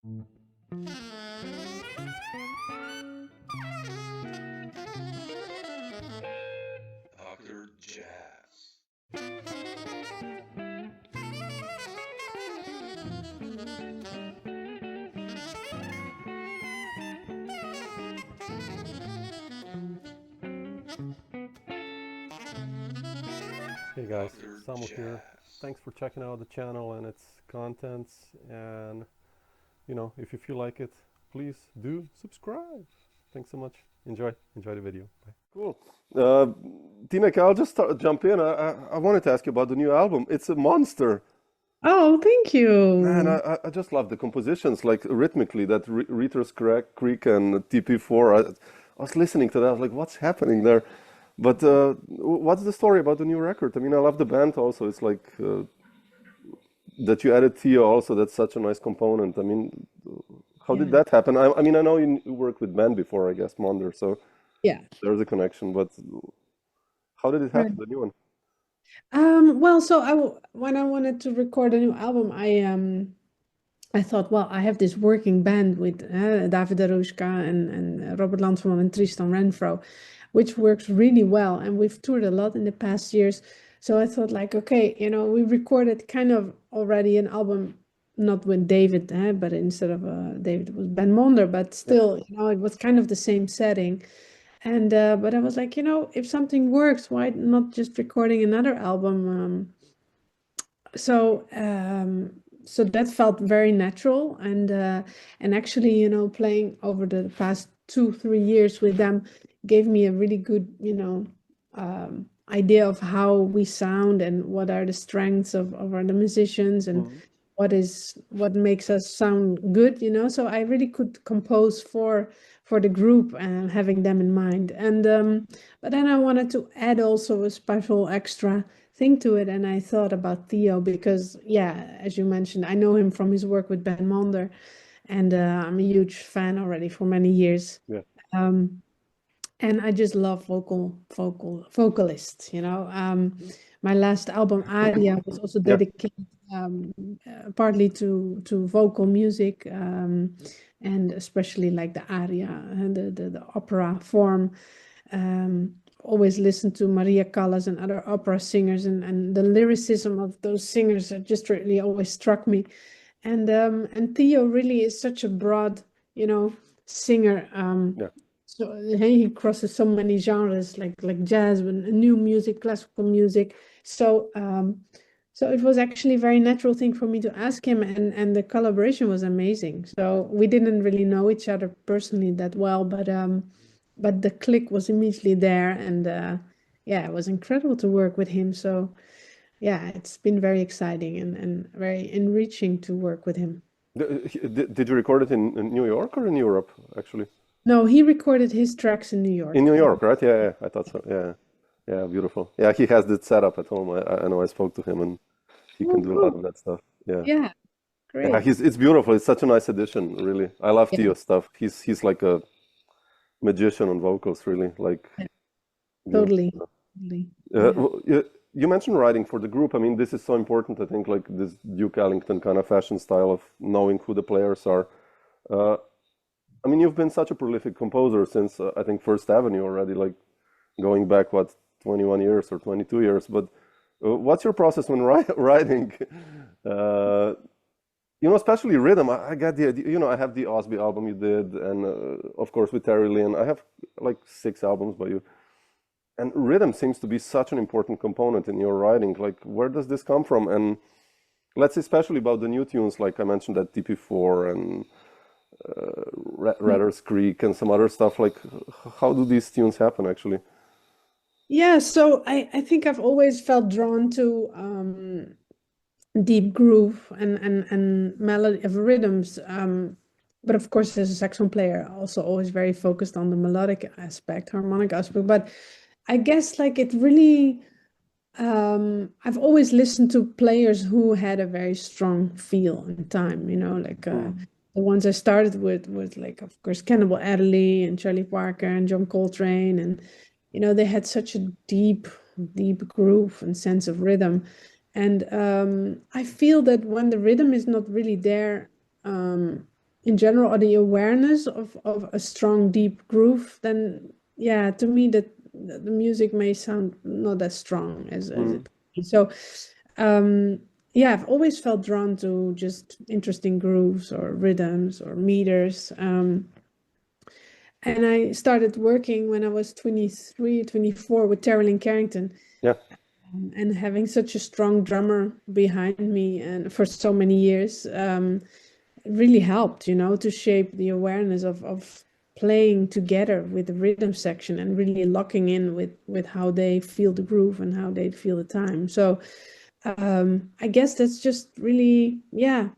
Dr. Jazz. Hey guys, Dr. Samo here. Jazz. Thanks for checking out the channel and its contents. And if you feel like it, please do subscribe. Thanks so much. Enjoy the video. Bye. Cool. Tineke, I'll just jump in. I wanted to ask you about the new album. It's a monster. Oh, thank Man, you. I just love the compositions, like rhythmically, that Reader's Creek and TP4. I was listening to that. I was like, what's happening there? But what's the story about the new record? I mean, I love the band also. It's like that you added Theo also. That's such a nice component. I mean, how did Yeah. that happen? I mean, I know you worked with band before, I guess, Monder, so Yeah. there's a connection. But how did it Right. happen, the new one? Well, so when I wanted to record a new album, I thought, well, I have this working band with David Darushka and Robert Landverman and Tristan Renfro, which works really well, and we've toured a lot in the past years. So I thought, like, okay, we recorded kind of already an album, not with David, but instead of David, it was Ben Monder, but Yeah. still, it was kind of the same setting. And but I was like, if something works, why not just recording another album? So so that felt very natural, and actually, playing over the past 2-3 years with them gave me a really good, idea of how we sound and what are the strengths of our the musicians and Mhm. what makes us sound good, so I really could compose for the group and having them in mind. And but then I wanted to add also a special extra thing to it, and I thought about Theo because, yeah, as you mentioned, I know him from his work with Ben Monder, and I'm a huge fan already for many years. Yeah. um, and I just love vocalists. My last album, Aria, was also Yeah. dedicated partly to vocal music, and especially like the aria and the opera form. Always listen to Maria Callas and other opera singers, and the lyricism of those singers just really always struck me. And Theo really is such a broad, singer. Yeah. So he crosses so many genres, like jazz and new music, classical music. So it was actually a very natural thing for me to ask him, and the collaboration was amazing. So we didn't really know each other personally that well, but the click was immediately there, and yeah, it was incredible to work with him. So yeah, it's been very exciting and very enriching to work with him. Did you record it in New York or in Europe, actually? No, he recorded his tracks in New In York. New York, right? Yeah, yeah, I thought so. Yeah, yeah, beautiful. Yeah, he has this setup at home. I know I spoke to him, and he can Oh, do a lot cool. of that stuff. Yeah, Yeah, yeah. great. It's beautiful. It's such a nice addition, really. I love Yeah, Tio's stuff. He's like a magician on vocals, really. Like yeah, beautiful totally. stuff. Totally. Yeah. You mentioned writing for the group. I mean, this is so important. I think like this Duke Ellington kind of fashion style of knowing who the players are. Uh, I mean, you've been such a prolific composer since I think First Avenue already, like going back what 21 years or 22 years. But what's your process when writing? Uh, especially rhythm. I got the idea. I have the Osby album you did, and of course with Terri Lyne, I have like 6 albums by you. And rhythm seems to be such an important component in your writing. Like, where does this come from? And let's say especially about the new tunes, like I mentioned that TP4 and Ratter's Creek and some other stuff. Like, how do these tunes happen actually? Yeah, so I think I've always felt drawn to deep groove and melody of rhythms. But of course, as a saxophone player, also always very focused on the melodic aspect, harmonic aspect. But I guess like it really, I've always listened to players who had a very strong feel in time, like Mm, the ones I started with like, of course, Cannibal Adderley and Charlie Parker and John Coltrane. And, they had such a deep groove and sense of rhythm. And I feel that when the rhythm is not really there, in general, or the awareness of a strong, deep groove, then yeah, to me that the music may sound not as strong as it could be. So yeah, I've always felt drawn to just interesting grooves or rhythms or meters. And I started working when I was 23, 24 with Terri Lyne Carrington. Yeah. And having such a strong drummer behind me and for so many years, it really helped, to shape the awareness of playing together with the rhythm section and really locking in with how they feel the groove and how they feel the time. So I guess that's just really, yeah,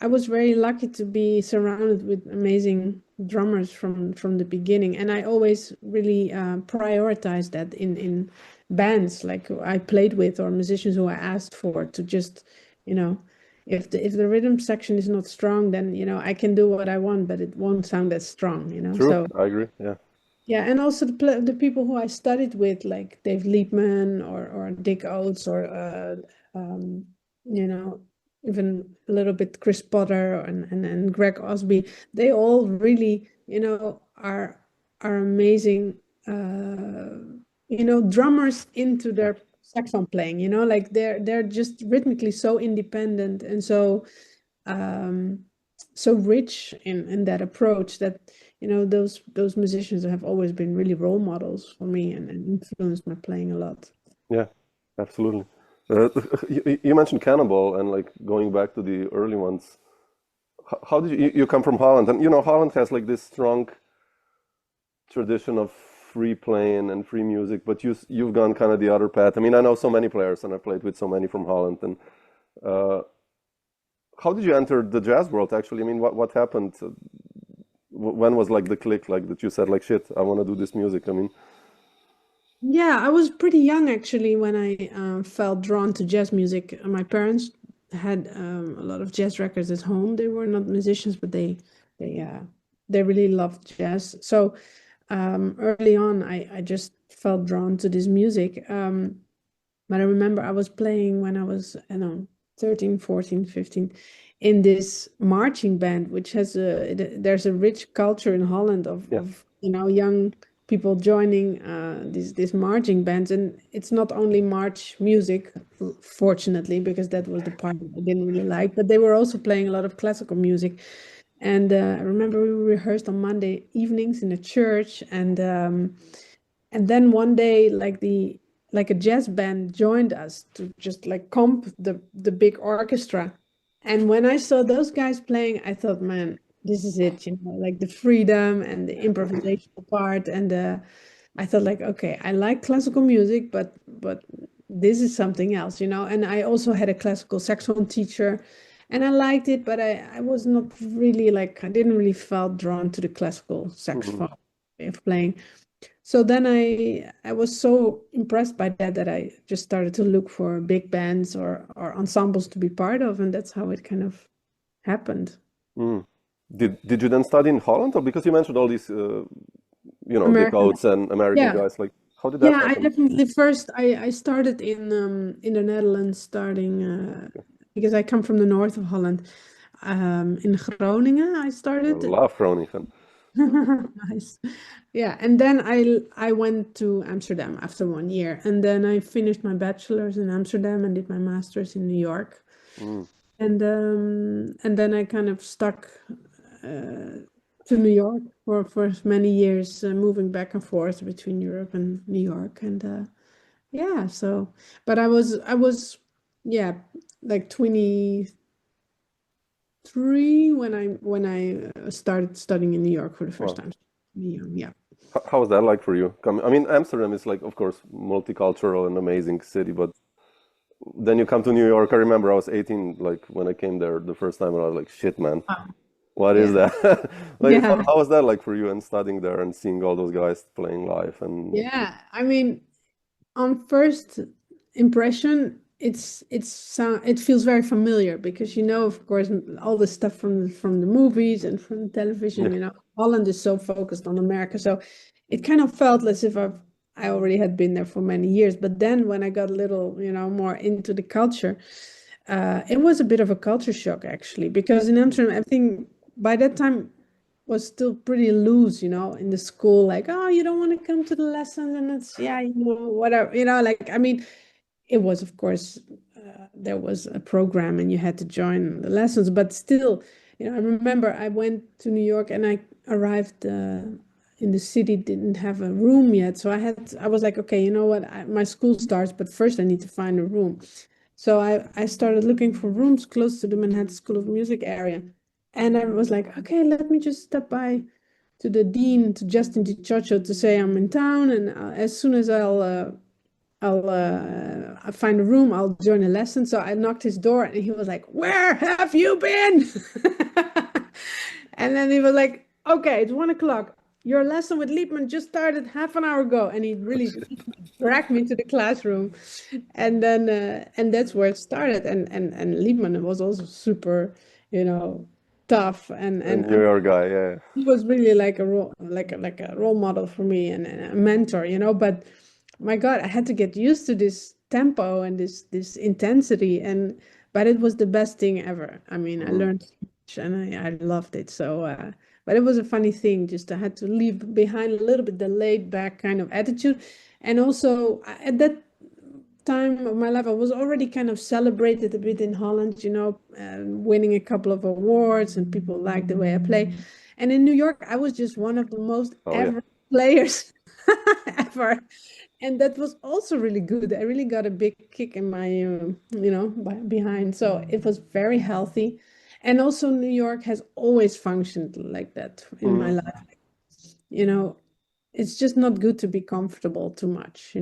I was very lucky to be surrounded with amazing drummers from the beginning, and I always really prioritized that in bands like I played with or musicians who I asked for to just, if the rhythm section is not strong, then I can do what I want, but it won't sound as strong, True, So I agree. Yeah. yeah, and also the people who I studied with, like Dave Liebman or Dick Oates or even a little bit Chris Potter and Greg Osby, they all really, are amazing, drummers into their saxophone playing, like they're just rhythmically so independent and so rich in that approach that those musicians have always been really role models for me and influenced my playing a lot. Yeah, absolutely. You mentioned Cannonball and like going back to the early ones. How did you come from Holland? And Holland has like this strong tradition of free playing and free music, but you've gone kind of the other path. I mean, I know so many players and I played with so many from Holland. And how did you enter the jazz world actually? I mean, what happened? When was like the click, like that you said like, shit, I want to do this music? I mean, yeah, I was pretty young actually when I felt drawn to jazz music. My parents had a lot of jazz records at home. They were not musicians, but they really loved jazz. So early on, I just felt drawn to this music. But I remember I was playing when I was, 13, 14, 15 in this marching band, which has there's a rich culture in Holland of young people joining these marching bands, and it's not only march music, fortunately, because that was the part I didn't really like, but they were also playing a lot of classical music. And I remember we rehearsed on Monday evenings in a church, and then one day, like a jazz band joined us to just like comp the big orchestra. And when I saw those guys playing, I thought, man, this is it, like the freedom and the improvisational part. And I thought like, okay, I like classical music, but this is something else, And I also had a classical saxophone teacher and I liked it, but I was not really I didn't really felt drawn to the classical saxophone way of playing. So then I was so impressed by that I just started to look for big bands or ensembles to be part of, and that's how it kind of happened. Did you then study in Holland, or because you mentioned all these Dick Oates and American guys, like how did that happen? I definitely first I started in the Netherlands, starting because I come from the north of Holland. In Groningen I started. I love Groningen. Nice. Yeah, and then I went to Amsterdam after 1 year, and then I finished my bachelor's in Amsterdam and did my master's in New York. And then I kind of stuck to New York for many years, moving back and forth between Europe and New York, and yeah. So, but I was like 23 when I started studying in New York for the first time. Yeah. How was that like for you? I mean, Amsterdam is like, of course, multicultural and amazing city, but then you come to New York. I remember I was 18, like when I came there the first time, and I was like, shit, man, what is that? Like, how was that like for you and studying there and seeing all those guys playing live? And yeah, I mean, on first impression, it feels very familiar because of course all the stuff from the movies and from television. Holland is so focused on America, so it kind of felt as if I already had been there for many years. But then when I got a little more into the culture, it was a bit of a culture shock actually, because in Amsterdam everything by that time was still pretty loose, in the school, like, oh, you don't want to come to the lessons, and it's, yeah, whatever, like, I mean, it was, of course, there was a program and you had to join the lessons, but still, I remember I went to New York and I arrived in the city, didn't have a room yet. So I was like, okay, you know what, my school starts, but first I need to find a room. So I started looking for rooms close to the Manhattan School of Music area. And I was like, okay, let me just step by to the dean, to Justin DiCioccio, to say I'm in town. And as soon as I'll find a room, I'll join a lesson. So I knocked his door and he was like, where have you been? And then he was like, okay, it's 1 o'clock. Your lesson with Liebman just started half an hour ago. And he really dragged me to the classroom. And then, and that's where it started. And Liebman was also super, tough. And you're your guy, yeah. he was really like a role model for me and a mentor, but my God, I had to get used to this tempo and this intensity, but it was the best thing ever. I mean, I learned so much and I loved it. So, but it was a funny thing. Just I had to leave behind a little bit the laid back kind of attitude, and also at that time of my life, I was already kind of celebrated a bit in Holland, winning a couple of awards, and people liked the way I play. And in New York, I was just one of the most average players ever. And that was also really good. I really got a big kick in my, behind. So it was very healthy. And also New York has always functioned like that in my life. It's just not good to be comfortable too much,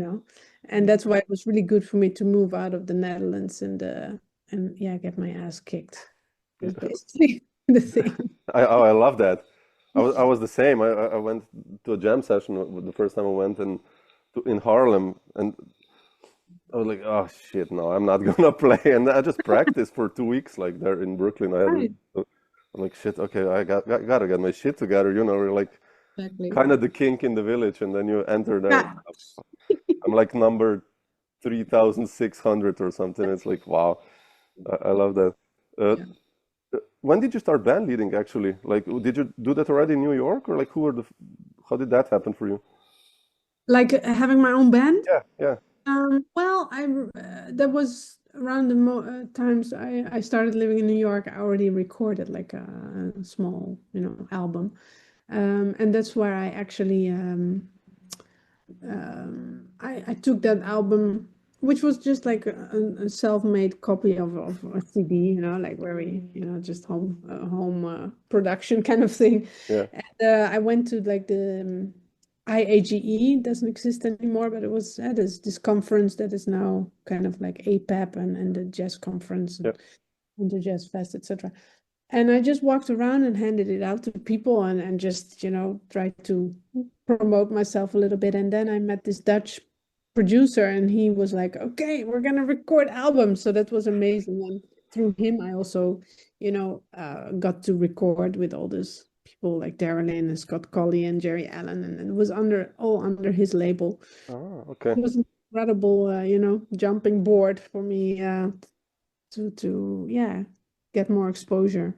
and that's why it was really good for me to move out of the Netherlands and yeah, get my ass kicked. That's basically the thing. I love that. I was the same. I went to a jam session the first time I went in Harlem, and I was like, oh shit, no, I'm not gonna play. And I just practiced for 2 weeks, like there in Brooklyn. Right. I'm like, shit, okay, I gotta get my shit together. We're like Exactly. kind of the kink in the village, and then you enter there. Yeah. I'm like number 3,600 or something. It's like, wow, I love that. Yeah. When did you start band leading actually? Like, did you do that already in New York, or like how did that happen for you? Like having my own band? Yeah. Well, that was around the times I started living in New York. I already recorded like a small, album. And that's where I actually I took that album, which was just like a self-made copy of a CD, like very, just home production kind of thing. Yeah. And I went to like the IAGE, doesn't exist anymore, but it was this conference that is now kind of like APAP and the jazz conference and the jazz fest, etc. And I just walked around and handed it out to people and just, tried to promote myself a little bit. And then I met this Dutch producer and he was like, okay, we're going to record albums. So that was amazing. And through him, I also, got to record with all these people like Terri Lyne and Scott Colley and Jerry Allen. And it was all under his label. Oh, okay. It was an incredible, jumping board for me to get more exposure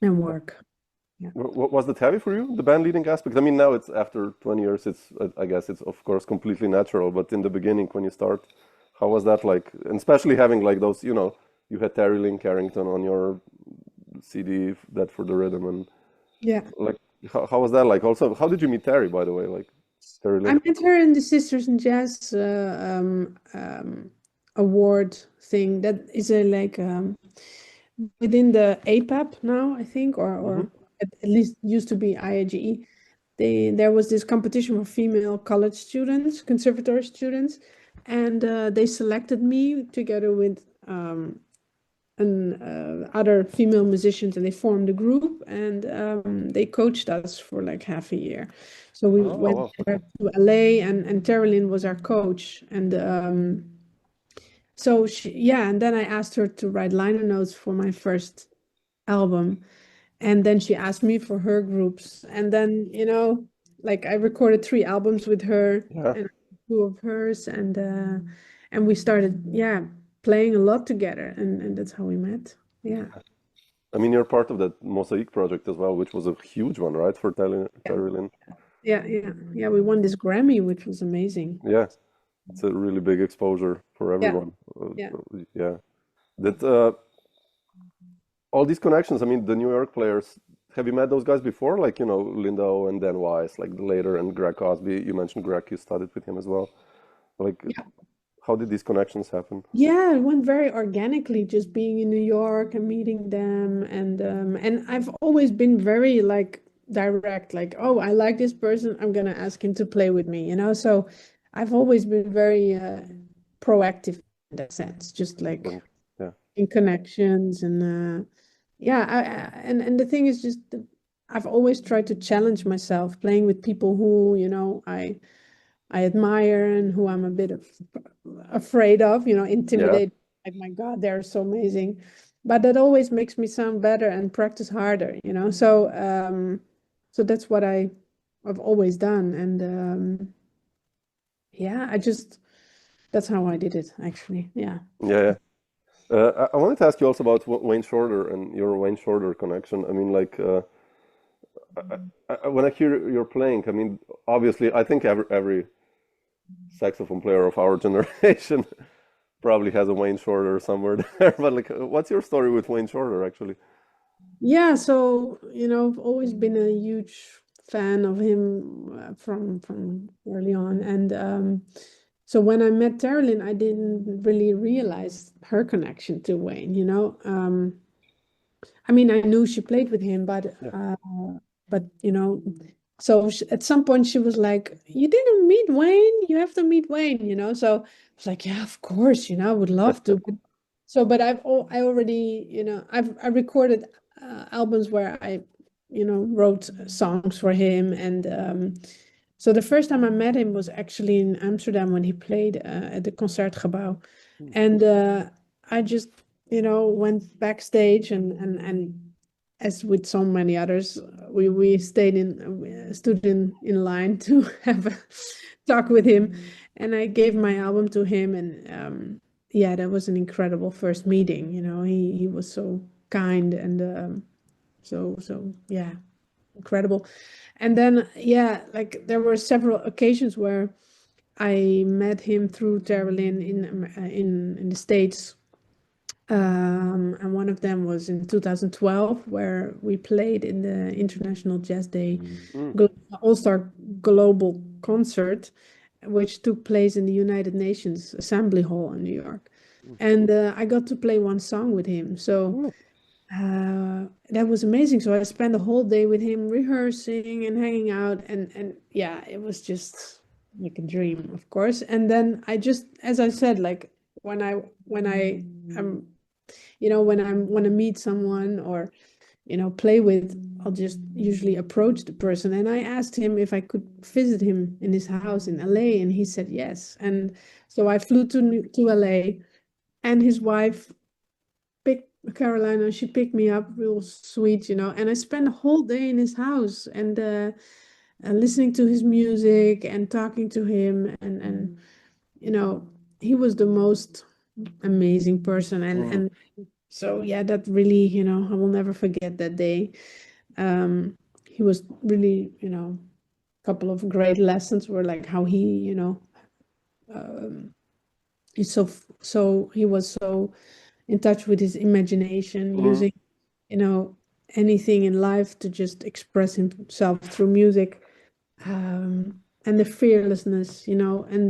and work. Yeah. Was that heavy for you, the band leading aspect? I mean, now it's after 20 years, I guess it's of course completely natural, but in the beginning when you start, how was that like? And especially having like those, you had Terri Lyne Carrington on your CD, that for the rhythm, and Yeah. like how was that like? Also, how did you meet Terri, by the way? Like Terri I Lyne? met her in the Sisters in Jazz award thing. That is within the APAP now, I think, or at least used to be IAGE. There was this competition for female college students, conservatory students, and they selected me together with other female musicians, and they formed a group, and they coached us for like half a year. So we went wow. there to LA, and Terri Lyne was our coach, and so and then I asked her to write liner notes for my first album, and then she asked me for her groups, and then like I recorded 3 albums with her Yeah. and 2 of hers, and we started playing a lot together, and that's how we met. Yeah. I mean, you're part of that Mosaic project as well, which was a huge one, right, for Terri Lyne? Yeah. We won this Grammy, which was amazing. Yeah, it's a really big exposure for everyone. Yeah. Yeah. That all these connections, I mean, the New York players, have you met those guys before? Like, Lindo and Dan Weiss, like the later, and Greg Osby. You mentioned Greg, you studied with him as well. Like, how did these connections happen? Yeah, it went very organically, just being in New York and meeting them, and I've always been very like direct, like, oh, I like this person, I'm gonna ask him to play with me, So I've always been very proactive in that sense, just like Yeah. in connections and and the thing is just I've always tried to challenge myself playing with people who, I admire and who I'm a bit afraid of, intimidated. Like, my God, they're so amazing. But that always makes me sound better and practice harder, So that's what I've always done. And that's how I did it, actually. Yeah. Yeah. I wanted to ask you also about Wayne Shorter and your Wayne Shorter connection. I mean, like, when I hear you're playing, I mean, obviously, I think every saxophone player of our generation probably has a Wayne Shorter somewhere there. But like, what's your story with Wayne Shorter, actually? Yeah, so I've always been a huge fan of him from early on, and so when I met Terri Lyne, I didn't really realize her connection to Wayne. I mean, I knew she played with him, but so at some point she was like, "You didn't meet Wayne? You have to meet Wayne." So I was like, "Yeah, of course, I would love to." But I already, I recorded albums where I, wrote songs for him, and so the first time I met him was actually in Amsterdam when he played at the Concertgebouw, and I just, went backstage and as with so many others, we stood in line to have a talk with him, and I gave my album to him, and yeah, that was an incredible first meeting. He was so kind and so yeah, incredible. And then like there were several occasions where I met him through Terri Lyne in the States. And one of them was in 2012, where we played in the International Jazz Day All-Star Global Concert, which took place in the United Nations Assembly Hall in New York. And I got to play one song with him. So that was amazing. So I spent the whole day with him rehearsing and hanging out. And yeah, it was just like a dream, of course. And then I just, as I said, like when I am, when I want to meet someone or, play with, I'll just usually approach the person. And I asked him if I could visit him in his house in LA, and he said yes. And so I flew to LA, and his wife Carolina, she picked me up real sweet, and I spent a whole day in his house and listening to his music and talking to him, and he was the most amazing person, and so yeah, that really, I will never forget that day. He was really, a couple of great lessons were like how he, he's he was so in touch with his imagination, using, anything in life to just express himself through music, and the fearlessness, and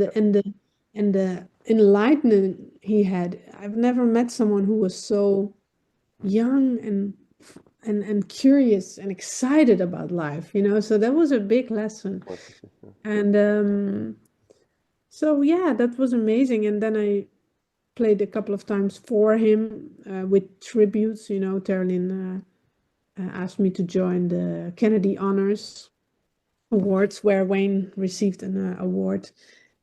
the enlightenment he had. I've never met someone who was so young and curious and excited about life, so that was a big lesson. And so yeah, that was amazing. And then I played a couple of times for him with tributes. Terri Lyne asked me to join the Kennedy Honors Awards, where Wayne received an award,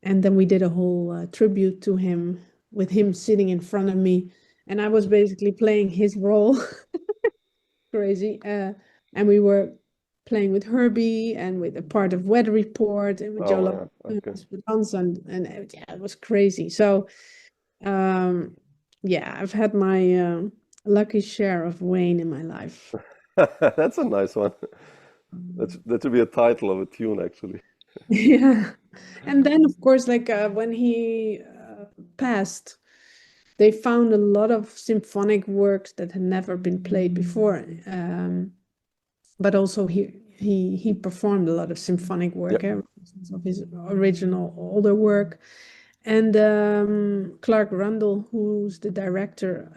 and then we did a whole tribute to him with him sitting in front of me, and I was basically playing his role. Crazy. And we were playing with Herbie and with a part of Weather Report and with Joe with Hans, and yeah, it was crazy. So yeah, I've had my lucky share of Wayne in my life. That's a nice one. That should be a title of a tune, actually. Yeah. And then, of course, like when he passed, they found a lot of symphonic works that had never been played before. But also he performed a lot of symphonic work, Yeah, of his original older work. And Clark Rundle, who's the director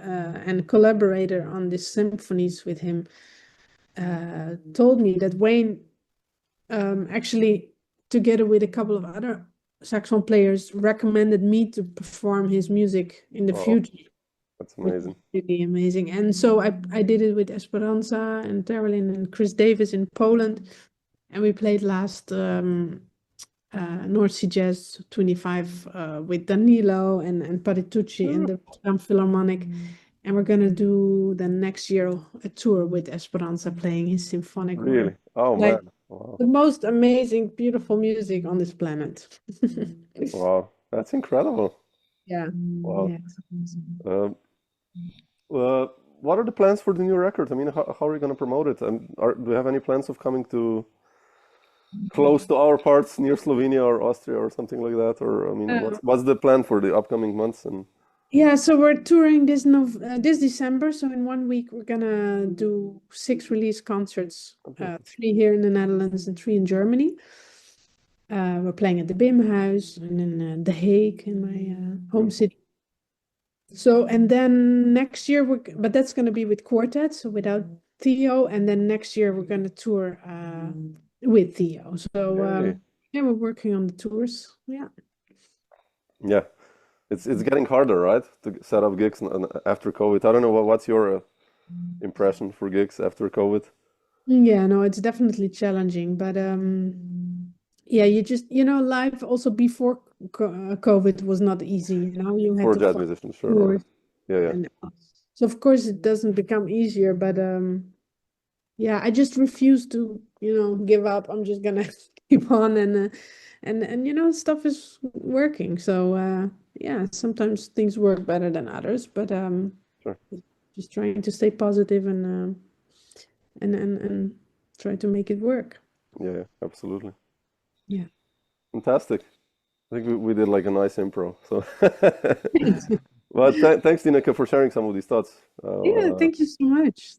and collaborator on these symphonies with him, told me that Wayne actually, together with a couple of other saxophone players, recommended me to perform his music in the oh, future, that's which is amazing. really amazing. And so I did it with Esperanza and Terri Lyne and Chris Davis in Poland. And we played last North Sea Jazz 25 with Danilo and Patitucci and the Rotterdam Philharmonic. And we're going to do the next year a tour with Esperanza playing his symphonic work. Really? Oh Like man. Wow. the most amazing, beautiful music on this planet. Wow. That's incredible. Yeah. Wow. Yeah. It's amazing. What are the plans for the new record? I mean, how are you going to promote it? Do you have any plans of coming to close to our parts near Slovenia or Austria or something like that? Or I mean, what's the plan for the upcoming months? And Yeah, so we're touring this December. So in 1 week, we're gonna do 6 release concerts, 3 here in the Netherlands and 3 in Germany. We're playing at the Bimhuis and in The Hague, in my home city. So, and then next year, but that's gonna be with quartet, so without Theo. And then next year, we're gonna tour with Theo. So, Yay. yeah, we're working on the tours. Yeah. Yeah, it's getting harder, right, to set up gigs after COVID. I don't know what's your impression for gigs after COVID. Yeah, no, it's definitely challenging, but yeah, life also before COVID was not easy. You had For to jazz find musicians, sure, right? tours, Yeah, yeah. and so of course it doesn't become easier, but yeah, I just refuse to, give up. I'm just gonna keep on and stuff is working. So yeah, sometimes things work better than others, but Sure. just trying to stay positive and try to make it work. Yeah, yeah, absolutely. Yeah. Fantastic. I think we did like a nice impro. So, but thanks, Tineke, for sharing some of these thoughts. Yeah, Uh, thank you so much.